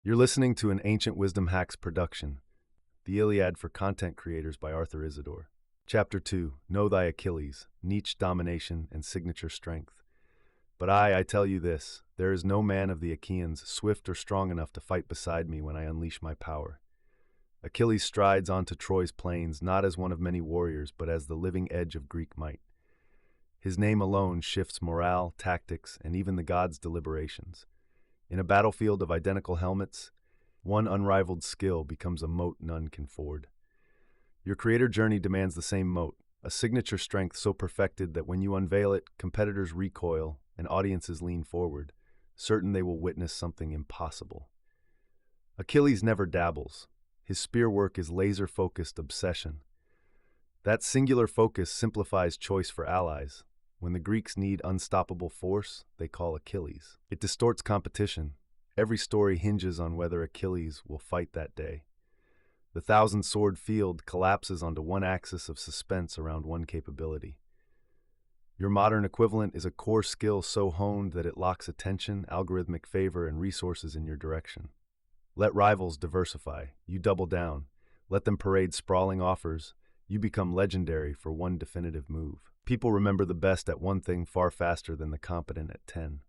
You're listening to an Ancient Wisdom Hacks production, the Iliad for Content Creators by Arthur Isidore. Chapter 2, Know Thy Achilles, Niche Domination and Signature Strength. But I tell you this, there is no man of the Achaeans swift or strong enough to fight beside me when I unleash my power. Achilles strides onto Troy's plains not as one of many warriors, but as the living edge of Greek might. His name alone shifts morale, tactics, and even the gods' deliberations. In a battlefield of identical helmets, one unrivaled skill becomes a moat none can ford. Your creator journey demands the same moat, a signature strength so perfected that when you unveil it, competitors recoil and audiences lean forward, certain they will witness something impossible. Achilles never dabbles. His spear work is laser-focused obsession. That singular focus simplifies choice for allies. When the Greeks need unstoppable force, they call Achilles. It distorts competition. Every story hinges on whether Achilles will fight that day. The thousand-sword field collapses onto one axis of suspense around one capability. Your modern equivalent is a core skill so honed that it locks attention, algorithmic favor, and resources in your direction. Let rivals diversify. You double down. Let them parade sprawling offers. You become legendary for one definitive move. People remember the best at one thing far faster than the competent at 10.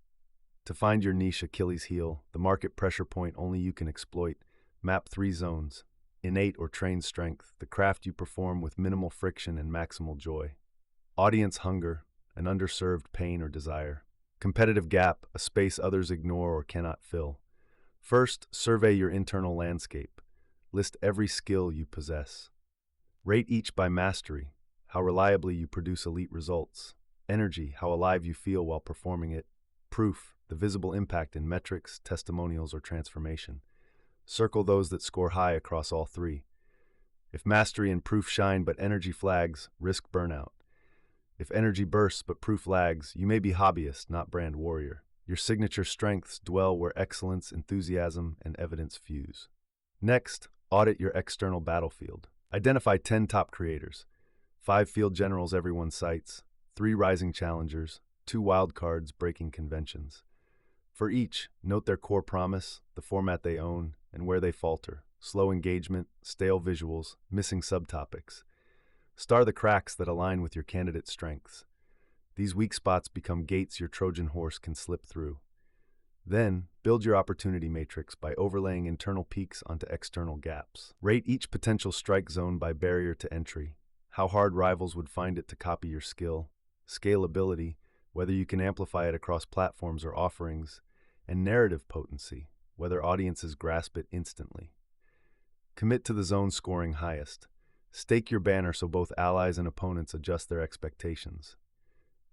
To find your niche Achilles heel, the market pressure point only you can exploit, map 3 zones: innate or trained strength, the craft you perform with minimal friction and maximal joy; audience hunger, an underserved pain or desire; competitive gap, a space others ignore or cannot fill. First, survey your internal landscape. List every skill you possess. Rate each by mastery, how reliably you produce elite results; energy, how alive you feel while performing it; proof, the visible impact in metrics, testimonials, or transformation. Circle those that score high across all 3. If mastery and proof shine but energy flags, risk burnout. If energy bursts but proof lags, you may be hobbyist, not brand warrior. Your signature strengths dwell where excellence, enthusiasm, and evidence fuse. Next, audit your external battlefield. Identify 10 top creators, 5 field generals everyone cites, 3 rising challengers, 2 wild cards breaking conventions. For each, note their core promise, the format they own, and where they falter: slow engagement, stale visuals, missing subtopics. Star the cracks that align with your candidate's strengths. These weak spots become gates your Trojan horse can slip through. Then, build your opportunity matrix by overlaying internal peaks onto external gaps. Rate each potential strike zone by barrier to entry, how hard rivals would find it to copy your skill; scalability, whether you can amplify it across platforms or offerings; and narrative potency, whether audiences grasp it instantly. Commit to the zone scoring highest. Stake your banner so both allies and opponents adjust their expectations.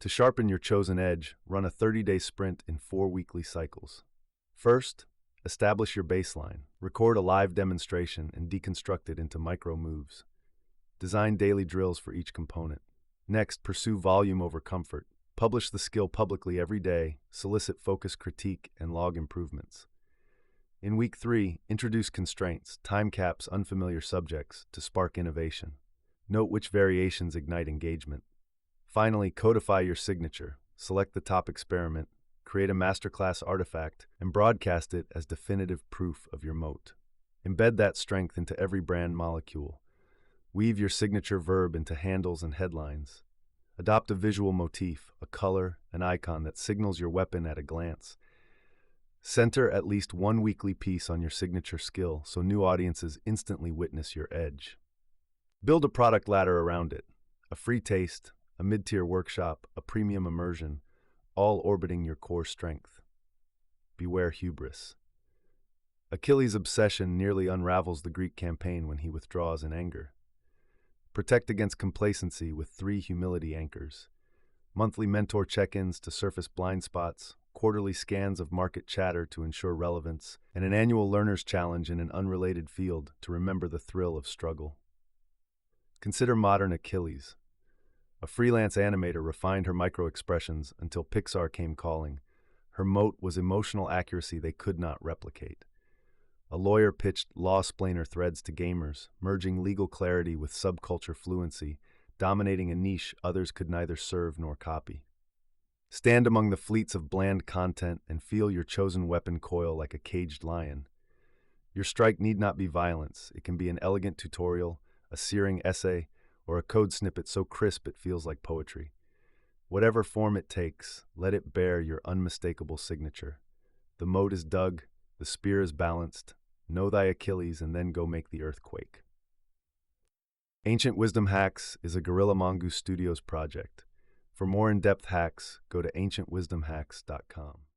To sharpen your chosen edge, run a 30-day sprint in 4 weekly cycles. First, establish your baseline. Record a live demonstration and deconstruct it into micro moves. Design daily drills for each component. Next, pursue volume over comfort. Publish the skill publicly every day, solicit focused critique, and log improvements. In week 3, introduce constraints, time caps, unfamiliar subjects to spark innovation. Note which variations ignite engagement. Finally, codify your signature. Select the top experiment, create a masterclass artifact, and broadcast it as definitive proof of your moat. Embed that strength into every brand molecule. Weave your signature verb into handles and headlines. Adopt a visual motif, a color, an icon that signals your weapon at a glance. Center at least 1 weekly piece on your signature skill so new audiences instantly witness your edge. Build a product ladder around it. A free taste, a mid-tier workshop, a premium immersion, all orbiting your core strength. Beware hubris. Achilles' obsession nearly unravels the Greek campaign when he withdraws in anger. Protect against complacency with 3 humility anchors: monthly mentor check-ins to surface blind spots, quarterly scans of market chatter to ensure relevance, and an annual learner's challenge in an unrelated field to remember the thrill of struggle. Consider modern Achilles. A freelance animator refined her micro-expressions until Pixar came calling. Her moat was emotional accuracy they could not replicate. A lawyer pitched law-splainer threads to gamers, merging legal clarity with subculture fluency, dominating a niche others could neither serve nor copy. Stand among the fleets of bland content and feel your chosen weapon coil like a caged lion. Your strike need not be violence. It can be an elegant tutorial, a searing essay, or a code snippet so crisp it feels like poetry. Whatever form it takes, let it bear your unmistakable signature. The moat is dug, the spear is balanced. Know thy Achilles and then go make the earth quake. Ancient Wisdom Hacks is a Gorilla Mongoose Studios project. For more in-depth hacks, go to ancientwisdomhacks.com.